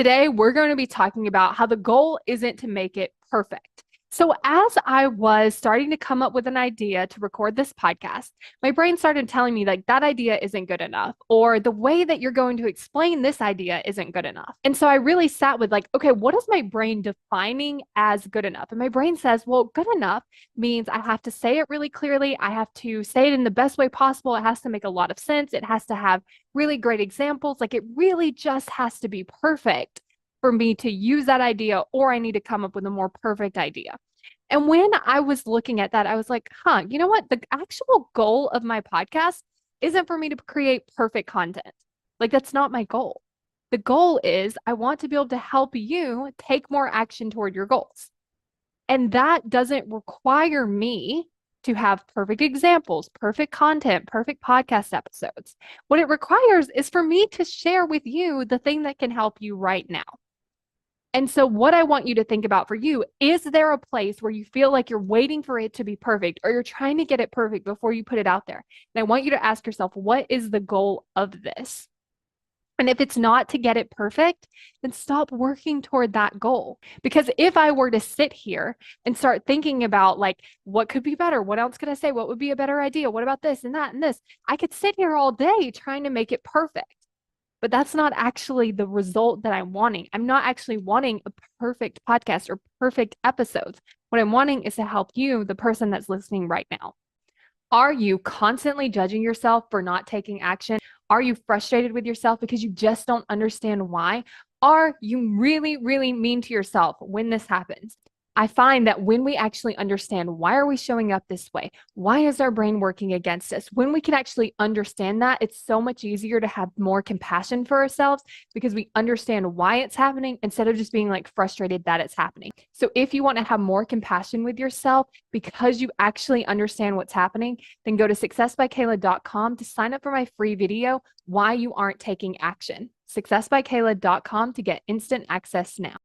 Today, we're going to be talking about how the goal isn't to make it perfect. So, as I was starting to come up with an idea to record this podcast, my brain started telling me like that idea isn't good enough, or the way that you're going to explain this idea isn't good enough. And so I really sat with like, okay, what is my brain defining as good enough? And my brain says, well, good enough means I have to say it really clearly. I have to say it in the best way possible. It has to make a lot of sense. It has to have really great examples. Like it really just has to be perfect for me to use that idea, or I need to come up with a more perfect idea. And when I was looking at that, I was like, you know what? The actual goal of my podcast isn't for me to create perfect content. Like, that's not my goal. The goal is I want to be able to help you take more action toward your goals. And that doesn't require me to have perfect examples, perfect content, perfect podcast episodes. What it requires is for me to share with you the thing that can help you right now. And so, what I want you to think about for you, is there a place where you feel like you're waiting for it to be perfect, or you're trying to get it perfect before you put it out there? And I want you to ask yourself, what is the goal of this? And if it's not to get it perfect, then stop working toward that goal. Because if I were to sit here and start thinking about like, what could be better? What else could I say? What would be a better idea? What about this and that and this? I could sit here all day trying to make it perfect. But that's not actually the result that I'm wanting. I'm not actually wanting a perfect podcast or perfect episodes. What I'm wanting is to help you, the person that's listening right now. Are you constantly judging yourself for not taking action? Are you frustrated with yourself because you just don't understand why? Are you really, really mean to yourself when this happens? I find that when we actually understand why are we showing up this way? Why is our brain working against us? When we can actually understand that, it's so much easier to have more compassion for ourselves because we understand why it's happening instead of just being like frustrated that it's happening. So if you want to have more compassion with yourself because you actually understand what's happening, then go to successbykayla.com to sign up for my free video, Why You Aren't Taking Action. successbykayla.com to get instant access now.